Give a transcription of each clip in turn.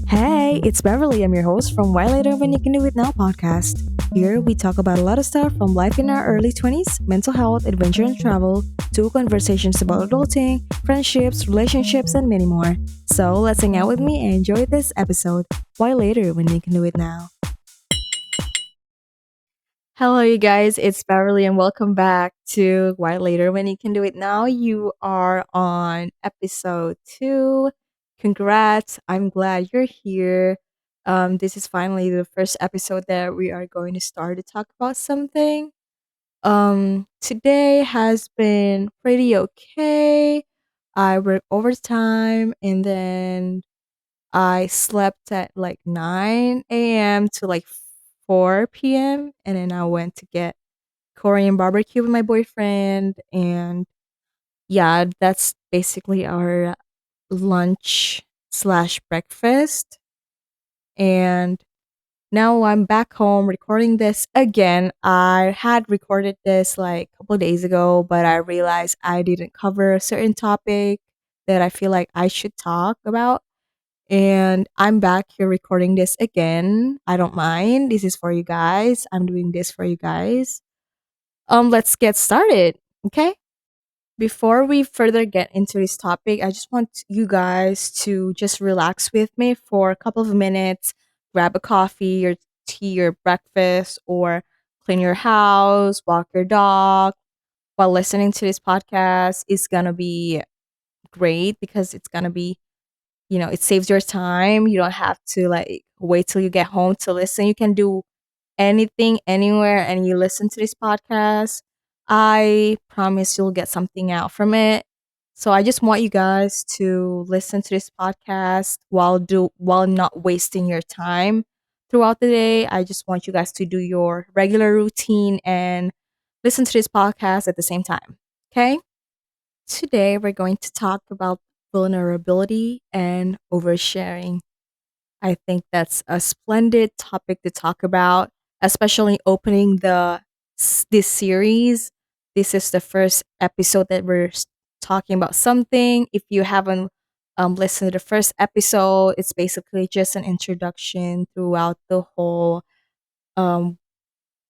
Hey, it's Beverly. I'm your host from Why Later When You Can Do It Now podcast. Here we talk about a lot of stuff from life in our early 20s, mental health, adventure and travel, to conversations about adulting, friendships, relationships, and many more. So let's hang out with me and enjoy this episode. Why Later When You Can Do It Now? Hello, you guys. It's Beverly, and welcome back to Why Later When You Can Do It Now. You are on episode 2. Congrats. I'm glad you're here. This is finally the first episode that we are going to start to talk about something. Today has been pretty okay. I worked overtime and then I slept at like 9 a.m. to like 4 p.m. and then I went to get Korean barbecue with my boyfriend. And yeah, that's basically our lunch slash breakfast. And now I'm back home recording this again. I had recorded this like a couple of days ago, but I realized I didn't cover a certain topic that I feel like I should talk about. And I'm back here recording this again. I don't mind. This is for you guys. I'm doing this for you guys. Let's get started. Okay? Before we further get into this topic, I just want you guys to just relax with me for a couple of minutes, grab a coffee, your tea, or breakfast, or clean your house, walk your dog while listening to this podcast is gonna be great because it's gonna be, it saves your time. You don't have to like wait till you get home to listen. You can do anything, anywhere, and you listen to this podcast, I promise you'll get something out from it. So I just want you guys to listen to this podcast while not wasting your time throughout the day. I just want you guys to do your regular routine and listen to this podcast at the same time. Okay? Today we're going to talk about vulnerability and oversharing. I think that's a splendid topic to talk about, especially opening this series. This is the first episode that we're talking about something. If you haven't listened to the first episode, it's basically just an introduction throughout the whole um,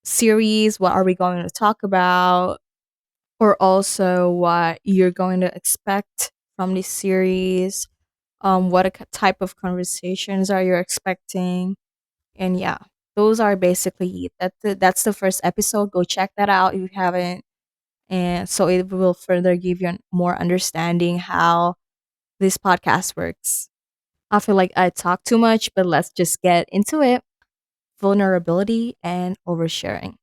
series. What are we going to talk about? Or also what you're going to expect from this series. What type of conversations are you expecting? And yeah, those are basically it. That's the first episode. Go check that out if you haven't. And so it will further give you more understanding how this podcast works. I feel like I talk too much, but let's just get into it. Vulnerability and oversharing.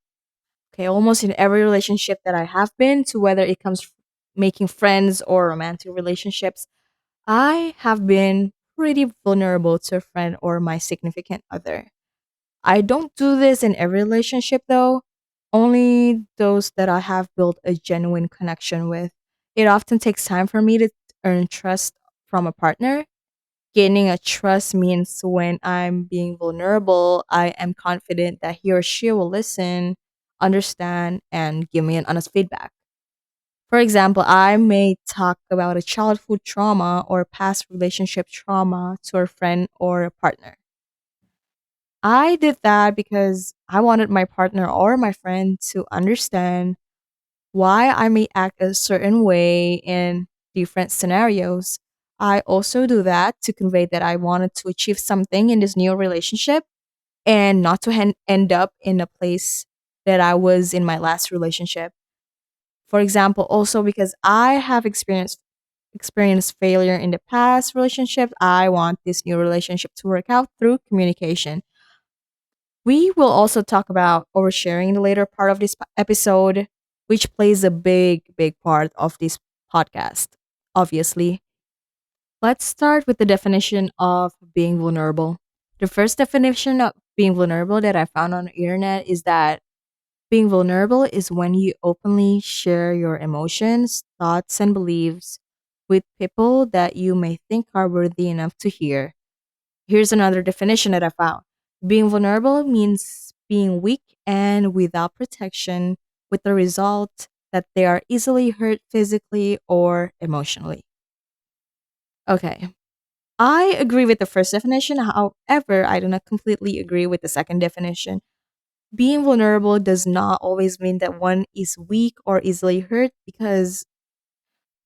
Okay, almost in every relationship that I have been to, whether it comes making friends or romantic relationships, I have been pretty vulnerable to a friend or my significant other. I don't do this in every relationship though, only those that I have built a genuine connection with. It often takes time for me to earn trust from a partner. Gaining a trust means when I'm being vulnerable, I am confident that he or she will listen, understand, and give me an honest feedback. For example, I may talk about a childhood trauma or past relationship trauma to a friend or a partner. I did that because I wanted my partner or my friend to understand why I may act a certain way in different scenarios. I also do that to convey that I wanted to achieve something in this new relationship and not to end up in a place that I was in my last relationship. For example, also because I have experienced failure in the past relationship, I want this new relationship to work out through communication. We will also talk about oversharing in the later part of this episode, which plays a big part of this podcast, obviously. Let's start with the definition of being vulnerable. The first definition of being vulnerable that I found on the internet is that being vulnerable is when you openly share your emotions, thoughts, and beliefs with people that you may think are worthy enough to hear. Here's another definition that I found. Being vulnerable means being weak and without protection, with the result that they are easily hurt physically or emotionally. Okay. I agree with the first definition. However, I do not completely agree with the second definition. Being vulnerable does not always mean that one is weak or easily hurt, because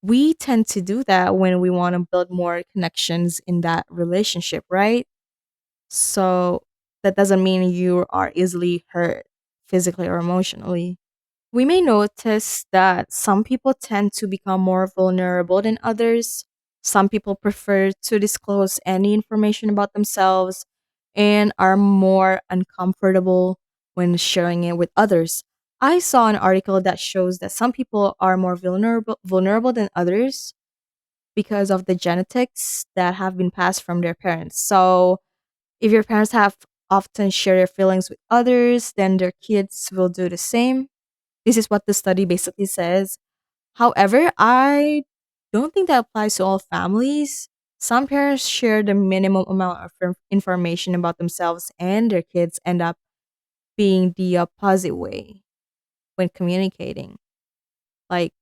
we tend to do that when we want to build more connections in that relationship, right? So that doesn't mean you are easily hurt physically or emotionally. We may notice that some people tend to become more vulnerable than others. Some people prefer to disclose any information about themselves and are more uncomfortable when sharing it with others. I saw an article that shows that some people are more vulnerable than others because of the genetics that have been passed from their parents. So, if your parents have often share their feelings with others, then their kids will do the same. This is what the study basically says. However, I don't think that applies to all families. Some parents share the minimum amount of information about themselves, and their kids end up being the opposite way when communicating. Like,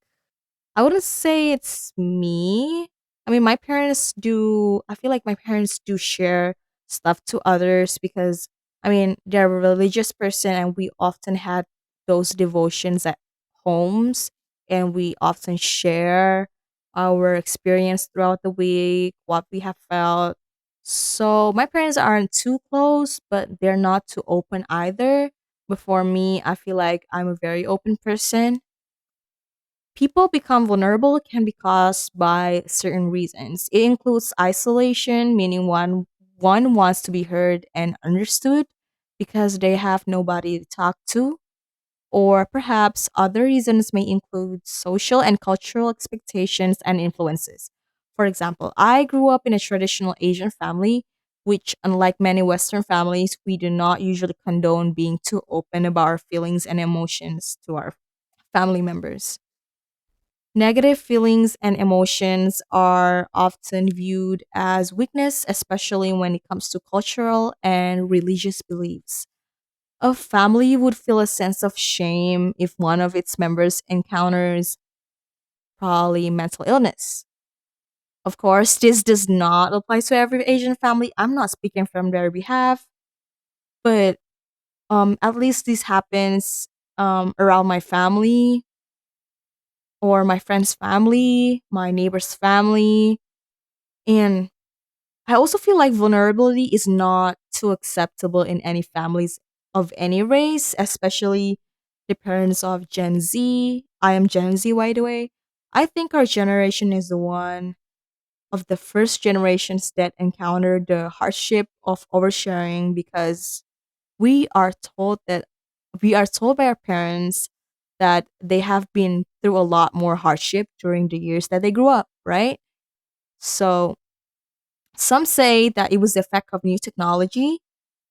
I wouldn't say it's me. I mean, I feel like my parents do share stuff to others because, I mean, they're a religious person and we often had those devotions at homes, and we often share our experience throughout the week, what we have felt. So my parents aren't too close, but they're not too open either. But for me, I feel like I'm a very open person. People become vulnerable can be caused by certain reasons. It includes isolation, meaning one wants to be heard and understood because they have nobody to talk to, or perhaps other reasons may include social and cultural expectations and influences. For example, I grew up in a traditional Asian family, which, unlike many Western families, we do not usually condone being too open about our feelings and emotions to our family members. Negative feelings and emotions are often viewed as weakness, especially when it comes to cultural and religious beliefs. A family would feel a sense of shame if one of its members encounters probably mental illness. Of course, this does not apply to every Asian family. I'm not speaking from their behalf, but at least this happens around my family or my friend's family, my neighbor's family. And I also feel like vulnerability is not too acceptable in any families of any race, especially the parents of Gen Z. I am Gen Z, by the way. I think our generation is the one of the first generations that encountered the hardship of oversharing, because we are told that we are told by our parents that they have been through a lot more hardship during the years that they grew up, right? So some say that it was the effect of new technology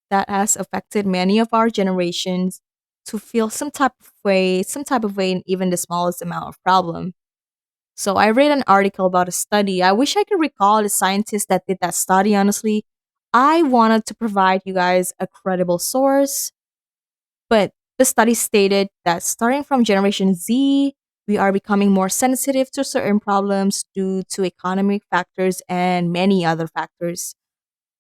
that has affected many of our generations to feel some type of way in even the smallest amount of problem. So I read an article about a study. I wish I could recall the scientist that did that study, honestly. I wanted to provide you guys a credible source, but the study stated that starting from Generation Z, we are becoming more sensitive to certain problems due to economic factors and many other factors.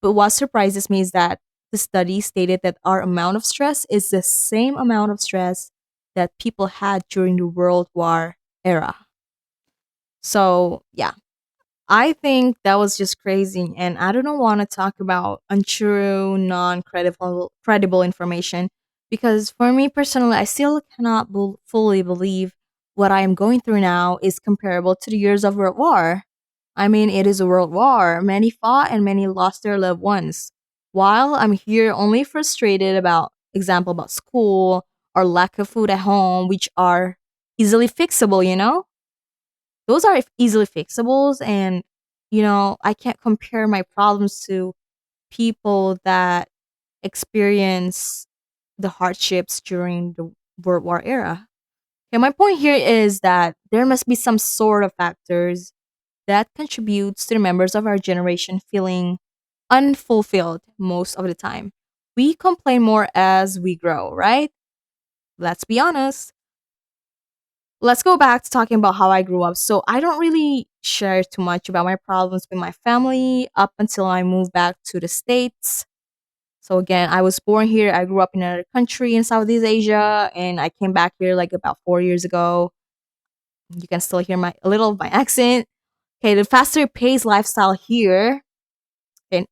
But what surprises me is that the study stated that our amount of stress is the same amount of stress that people had during the World War era. So, yeah, I think that was just crazy, and I don't want to talk about untrue, non-credible information, because for me personally, I still cannot fully believe what I am going through now is comparable to the years of World War. I mean, it is a world war. Many fought and many lost their loved ones. While I'm here only frustrated about, example, about school or lack of food at home, which are easily fixable, those are easily fixables, and I can't compare my problems to people that experience the hardships during the World War era. Okay, my point here is that there must be some sort of factors that contributes to the members of our generation feeling unfulfilled most of the time. We complain more as we grow, right? Let's be honest. let's go back to talking about how I grew up. So I don't really share too much about my problems with my family up until I moved back to the States. So again, I was born here. I grew up in another country in Southeast Asia, and I came back here like about 4 years ago. You can still hear my a little of my accent. Okay, the faster paced lifestyle here, and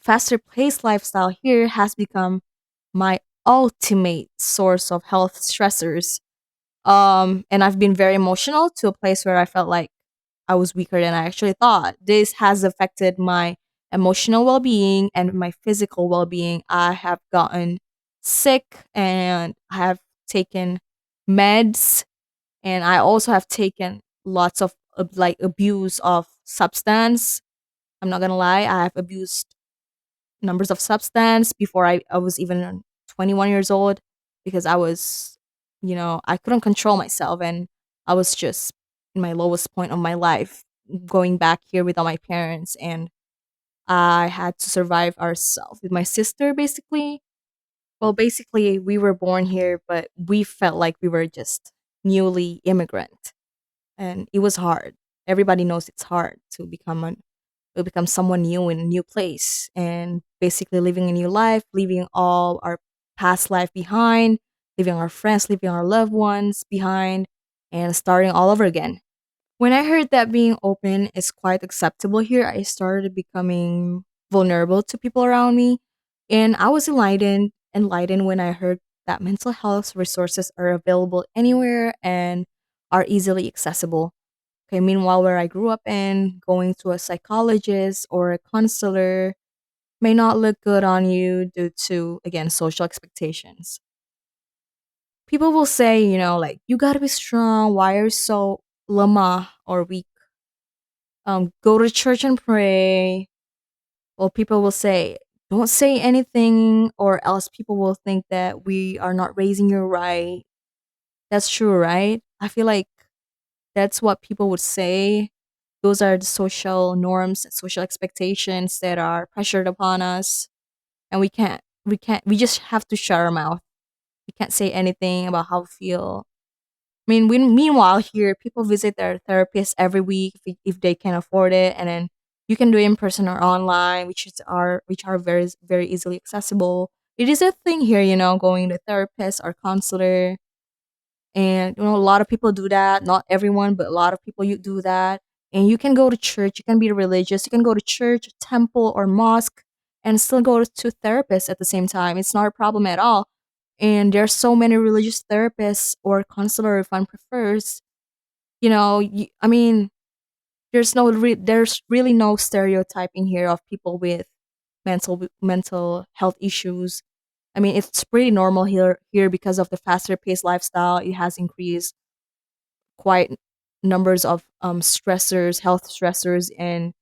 faster paced lifestyle here has become my ultimate source of health stressors. And I've been very emotional to a place where I felt like I was weaker than I actually thought. This has affected my emotional well being and my physical well being. I have gotten sick and I have taken meds, and I also have taken lots of like abuse of substance. I'm not gonna lie, I have abused numbers of substance before I was even 21 years old because I was, I couldn't control myself, and I was just in my lowest point of my life going back here without my parents, and I had to survive ourselves with my sister basically. Well, basically we were born here, but we felt like we were just newly immigrant, and it was hard. Everybody knows it's hard to become someone new in a new place and basically living a new life, leaving all our past life behind, leaving our friends, leaving our loved ones behind, and starting all over again. When I heard that being open is quite acceptable here, I started becoming vulnerable to people around me. And I was enlightened when I heard that mental health resources are available anywhere and are easily accessible. Okay, meanwhile, where I grew up in, going to a psychologist or a counselor may not look good on you due to, again, social expectations. People will say, like, you gotta be strong. Why are you so lemah or weak? Go to church and pray. Or people will say, don't say anything, or else people will think that we are not raising you right. That's true, right? I feel like that's what people would say. Those are the social norms, social expectations that are pressured upon us, and we just have to shut our mouth. We can't say anything about how we feel. I mean, meanwhile here, people visit their therapist every week if they can afford it, and then you can do it in person or online, which are very very easily accessible. It is a thing here, going to therapist or counselor, and a lot of people do that. Not everyone, but a lot of people you do that. And you can go to church, you can be religious, you can go to church, temple, or mosque, and still go to therapists at the same time. It's not a problem at all. And there's so many religious therapists or counselor if one prefers. I mean, there's really no stereotyping here of people with mental health issues. I mean, it's pretty normal here because of the faster paced lifestyle. It has increased quite numbers of stressors, health stressors, and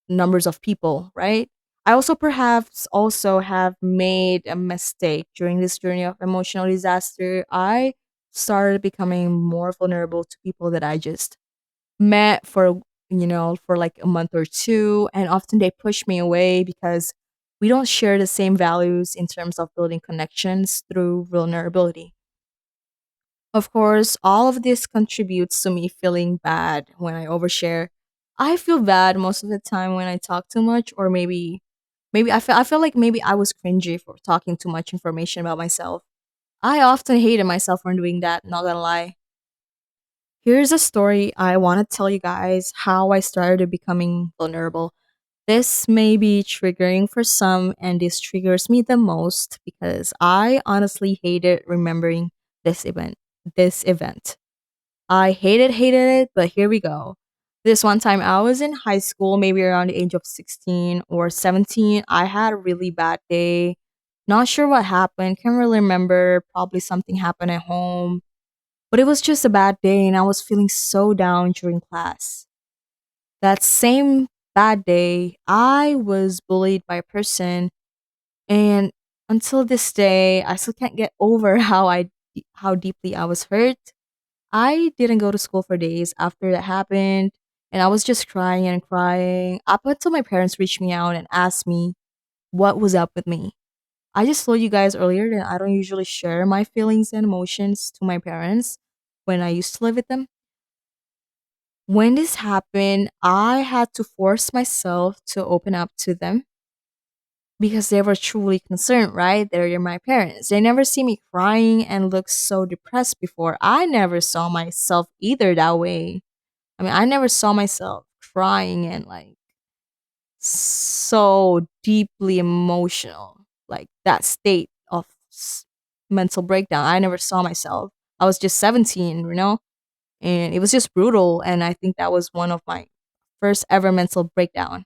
numbers of people, right? I also perhaps also have made a mistake during this journey of emotional disaster. I started becoming more vulnerable to people that I just met for like a month or two, and often they push me away because we don't share the same values in terms of building connections through vulnerability. Of course, all of this contributes to me feeling bad when I overshare. I feel bad most of the time when I talk too much, or maybe I feel like maybe I was cringy for talking too much information about myself. I often hated myself for doing that, not gonna lie. Here's a story I want to tell you guys how I started becoming vulnerable. This may be triggering for some, and this triggers me the most because I honestly hated remembering this event. This event. I hated it, but here we go. This one time I was in high school, maybe around the age of 16 or 17. I had a really bad day. Not sure what happened, can't really remember. Probably something happened at home. But it was just a bad day, and I was feeling so down during class. That same bad day, I was bullied by a person, and until this day, I still can't get over how deeply I was hurt. I didn't go to school for days after that happened, and I was just crying and crying up until my parents reached me out and asked me what was up with me. I just told you guys earlier that I don't usually share my feelings and emotions to my parents. when I used to live with them. When this happened, I had to force myself to open up to them because they were truly concerned, right? They're my parents. They never see me crying and look so depressed before. I never saw myself either that way. I mean, I never saw myself crying and like so deeply emotional, like that state of mental breakdown. I never saw myself. I was just 17, and it was just brutal. And I think that was one of my first ever mental breakdown.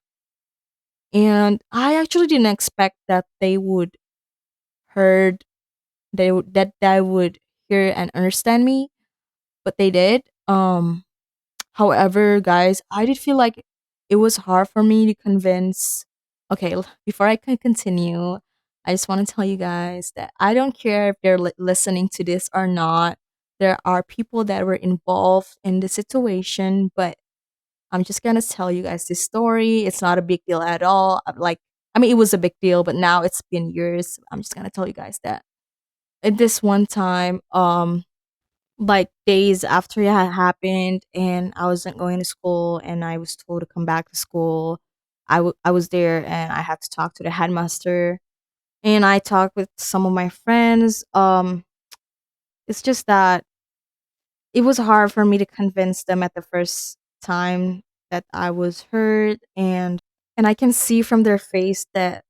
And I actually didn't expect that they would heard that I would hear and understand me, but they did. However, guys, I did feel like it was hard for me to convince. Okay, before I can continue, I just want to tell you guys that I don't care if they're listening to this or not. There are people that were involved in the situation, but I'm just gonna tell you guys this story. It's not a big deal at all. I mean, it was a big deal, but now it's been years. I'm just gonna tell you guys that at this one time, like days after it had happened and I wasn't going to school and I was told to come back to school. I was there and I had to talk to the headmaster and I talked with some of my friends. It's just that it was hard for me to convince them at the first time that I was hurt, and I can see from their face that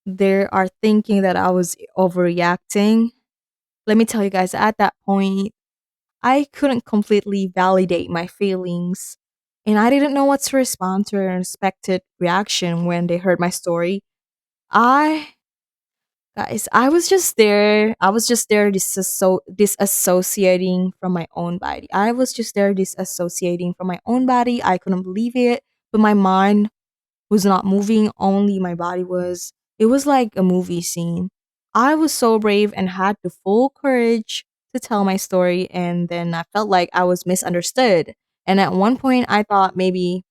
they are thinking that I was overreacting. Let me tell you guys, at that point I couldn't completely validate my feelings, and I didn't know what to respond to an unexpected reaction when they heard my story. I, guys, I was just there. I was just there disassociating from my own body. I was just there disassociating from my own body. I couldn't believe it, but my mind was not moving, only my body was. It was like a movie scene. I was so brave and had the full courage to tell my story, and then I felt like I was misunderstood. And at one point, I thought maybe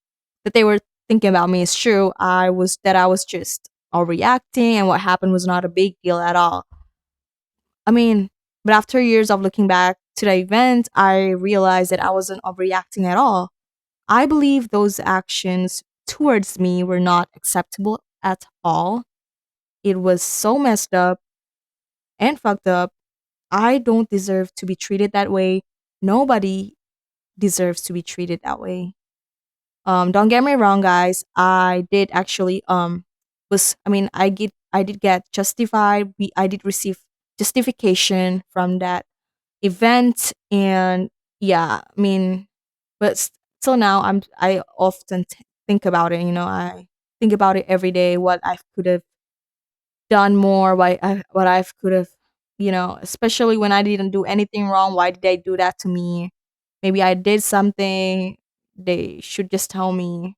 that they were thinking about me is true. I was just all reacting, and what happened was not a big deal at all. I mean, but after years of looking back to the event, I realized that I wasn't overreacting at all. I believe those actions towards me were not acceptable at all. It was so messed up and fucked up. I don't deserve to be treated that way. Nobody deserves to be treated that way. Don't get me wrong, guys. I did actually was I did get justified. I did receive justification from that event, and yeah, I mean, but still now I often think about it. I think about it every day. What I could have done more. What I could have, especially when I didn't do anything wrong. Why did they do that to me? Maybe I did something. They should just tell me.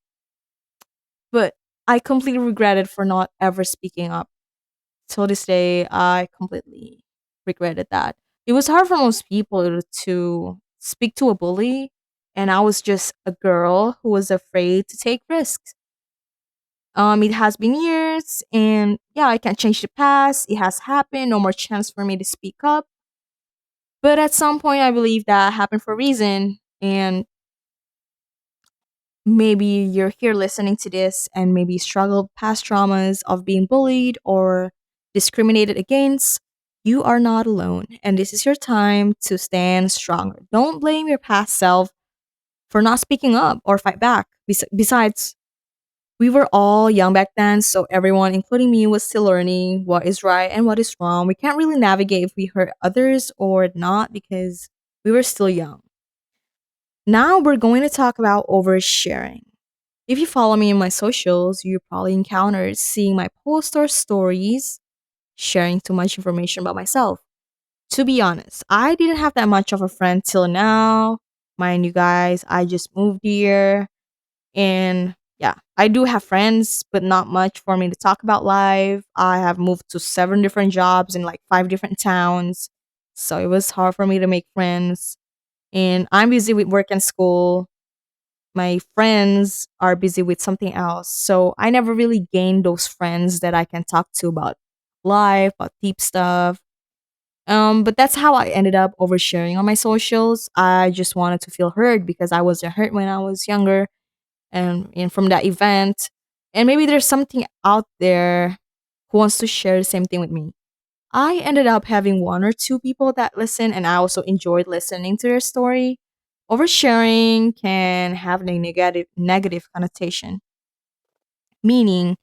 But I completely regretted for not ever speaking up. Till this day, I completely regretted that. It was hard for most people to speak to a bully, and I was just a girl who was afraid to take risks. It has been years, and yeah, I can't change the past. It has happened. No more chance for me to speak up. But at some point, I believe that happened for a reason, and maybe you're here listening to this and maybe struggled past traumas of being bullied or discriminated against. You are not alone, and this is your time to stand stronger. Don't blame your past self for not speaking up or fight back. Besides, we were all young back then, so everyone, including me, was still learning what is right and what is wrong. We can't really navigate if we hurt others or not because we were still young. Now we're going to talk about oversharing. If you follow me in my socials, you probably encountered seeing my posts or stories sharing too much information about myself. To be honest, I didn't have that much of a friend till now. Mind you guys, I just moved here and yeah, I do have friends, but not much for me to talk about life. I have moved to 7 different jobs in like 5 different towns. So it was hard for me to make friends. And I'm busy with work and school. My friends are busy with something else. So I never really gained those friends that I can talk to about life, about deep stuff. But that's how I ended up oversharing on my socials. I just wanted to feel heard because I wasn't hurt when I was younger and from that event. And maybe there's something out there who wants to share the same thing with me. I ended up having one or two people that listen, and I also enjoyed listening to their story. Oversharing can have a negative connotation, meaning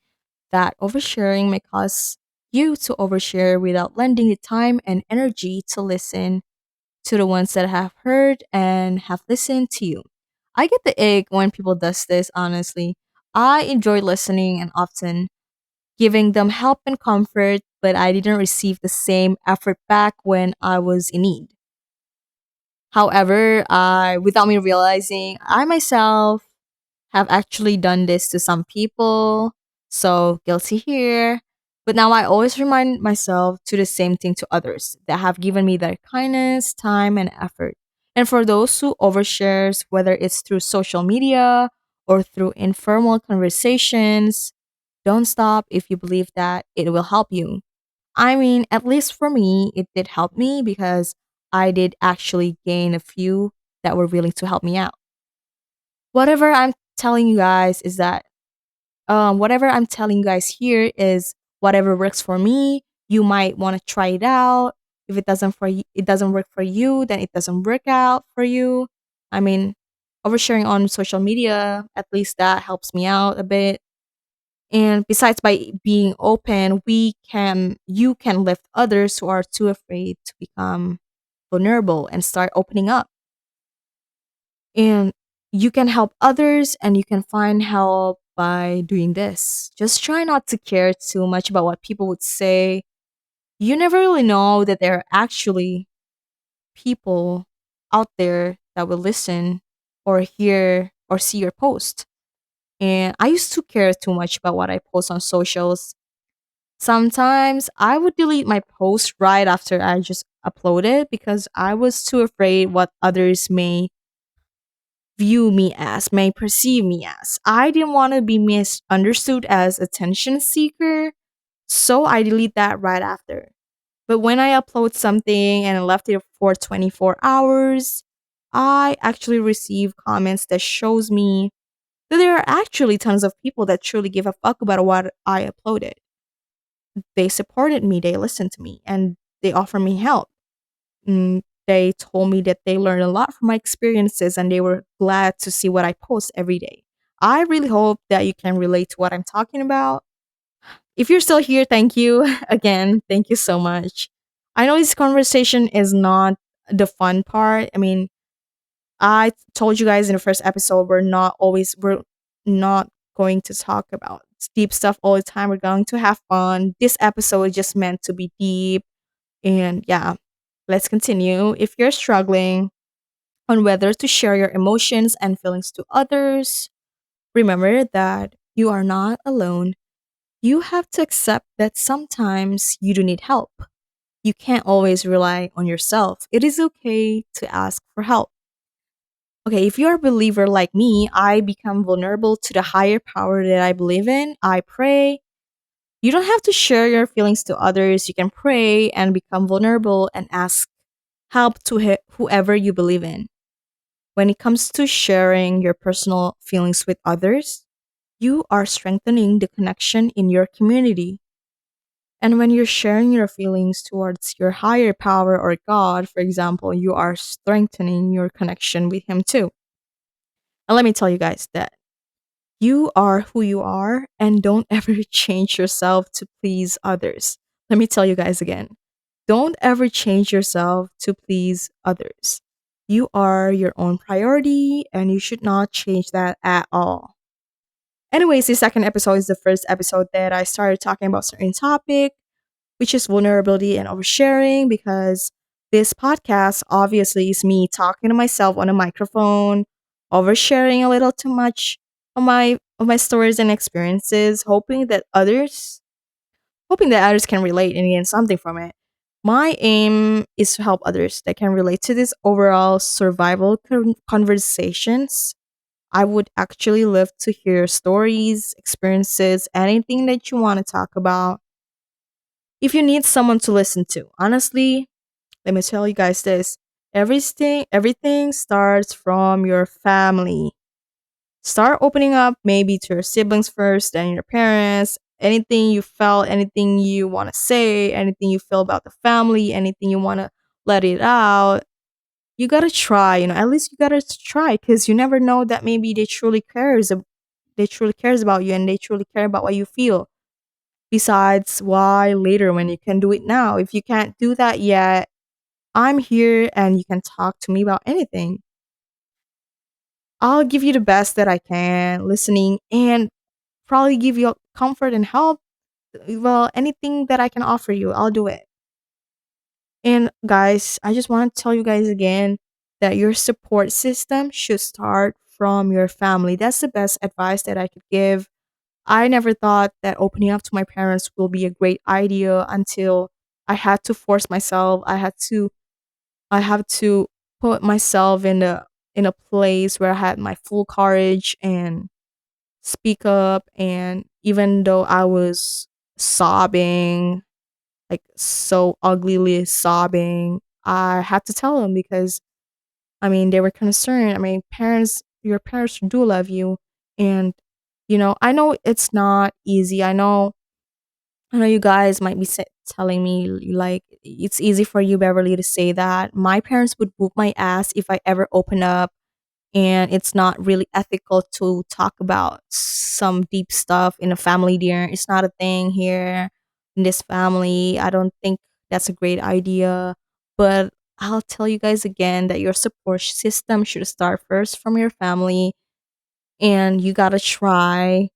that oversharing may cause you to overshare without lending the time and energy to listen to the ones that have heard and have listened to you. I get the ick when people does this, honestly. I enjoy listening and often giving them help and comfort, but I didn't receive the same effort back when I was in need. However, without me realizing, I myself have actually done this to some people, so guilty here. But now I always remind myself to the same thing to others that have given me their kindness, time, and effort. And for those who overshares, whether it's through social media or through informal conversations, don't stop if you believe that it will help you. I mean, at least for me, it did help me because I did actually gain a few that were willing to help me out. Whatever I'm telling you guys is that whatever I'm telling you guys here is whatever works for me. You might want to try it out. If it doesn't work for you, then it doesn't work out for you. I mean, oversharing on social media, at least that helps me out a bit. And besides, by being open, you can lift others who are too afraid to become vulnerable and start opening up. And you can help others and you can find help by doing this. Just try not to care too much about what people would say. You never really know that there are actually people out there that will listen or hear or see your post. And I used to care too much about what I post on socials. Sometimes I would delete my post right after I just uploaded because I was too afraid what others may view me as, may perceive me as. I didn't want to be misunderstood as attention seeker, so I delete that right after. But when I upload something and I left it for 24 hours, I actually receive comments that shows me that there are actually tons of people that truly give a fuck about what I uploaded. They supported me, they listened to me, and they offered me help. They told me that they learned a lot from my experiences and they were glad to see what I post every day. I really hope that you can relate to what I'm talking about. If you're still here, thank you. Again, thank you so much. I know this conversation is not the fun part. I mean, I told you guys in the first episode we're not going to talk about deep stuff all the time. We're going to have fun. This episode is just meant to be deep. And yeah, let's continue. If you're struggling on whether to share your emotions and feelings to others, remember that you are not alone. You have to accept that sometimes you do need help. You can't always rely on yourself. It is okay to ask for help. Okay, if you're a believer like me, I become vulnerable to the higher power that I believe in. I pray. You don't have to share your feelings to others. You can pray and become vulnerable and ask help to whoever you believe in. When it comes to sharing your personal feelings with others, you are strengthening the connection in your community. And when you're sharing your feelings towards your higher power or God, for example, you are strengthening your connection with Him too. And let me tell you guys that you are who you are and don't ever change yourself to please others. Let me tell you guys again. Don't ever change yourself to please others. You are your own priority and you should not change that at all. Anyways, the second episode is the first episode that I started talking about certain topic, which is vulnerability and oversharing, because this podcast obviously is me talking to myself on a microphone, oversharing a little too much of my stories and experiences, hoping that others can relate and gain something from it. My aim is to help others that can relate to this overall survival conversations. I would actually love to hear stories, experiences, anything that you want to talk about. If you need someone to listen to, honestly, Let me tell you guys this. Everything starts from your family. Start opening up maybe to your siblings first, then your parents. Anything you felt, anything you want to say, anything you feel about the family, anything you want to let it out. You got to try, at least you got to try cuz you never know that maybe they truly cares about you and they truly care about what you feel. Besides, why later when you can do it now? If you can't do that yet, I'm here and you can talk to me about anything. I'll give you the best that I can, listening, and probably give you comfort and help. Well, anything that I can offer you, I'll do it. And guys, I just want to tell you guys again that your support system should start from your family. That's the best advice that I could give. I never thought that opening up to my parents will be a great idea until I had to force myself. I have to put myself in a place where I had my full courage and speak up. And even though I was sobbing, like so uglily sobbing, I had to tell them because they were concerned. Your parents do love you, and I know it's not easy. I know you guys might be telling me like it's easy for you, Beverly, to say that. My parents would whoop my ass if I ever open up, and it's not really ethical to talk about some deep stuff in a family dinner. It's not a thing here in this family. I don't think that's a great idea. But I'll tell you guys again that your support system should start first from your family, and you gotta try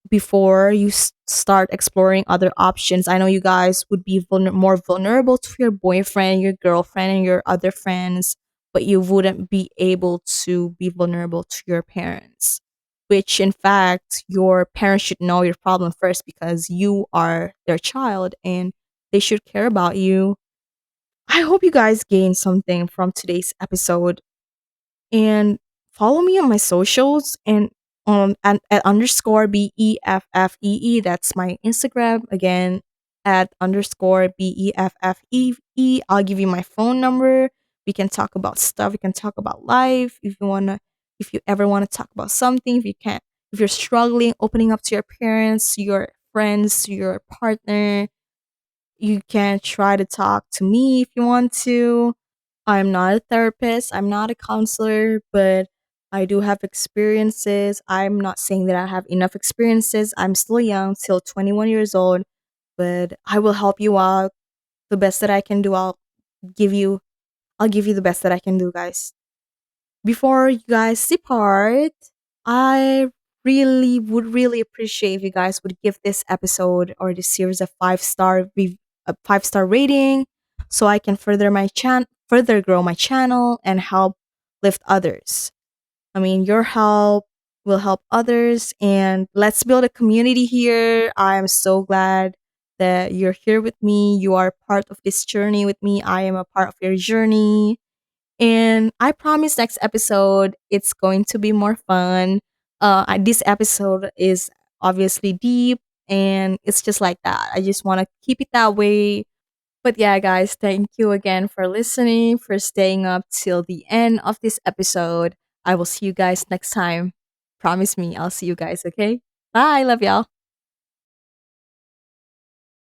before you start exploring other options. I know you guys would be more vulnerable to your boyfriend, your girlfriend, and your other friends, but you wouldn't be able to be vulnerable to your parents. Which, in fact, your parents should know your problem first because you are their child and they should care about you. I hope you guys gained something from today's episode and follow me on my socials and at underscore BEFFEE. That's my Instagram again at underscore BEFFEE. I'll give you my phone number. We can talk about stuff. We can talk about life. If you ever want to talk about something, if you're struggling opening up to your parents, your friends, your partner, you can try to talk to me if you want to. I'm not a therapist, I'm not a counselor, but I do have experiences. I'm not saying that I have enough experiences. I'm still young, still 21 years old, but I will help you out the best that I can do. Give you I'll give you the best that I can do, guys. Before you guys depart, I really appreciate if you guys would give this episode or this series a a 5-star rating so I can further grow my channel and help lift others. Your help will help others and let's build a community here. I am so glad that you're here with me. You are part of this journey with me. I am a part of your journey. And I promise next episode it's going to be more fun. This episode is obviously deep and it's just like that. I just want to keep it that way. But yeah, guys, thank you again for listening, for staying up till the end of this episode. I will see you guys next time. Promise me, I'll see you guys, okay? Bye. Love y'all.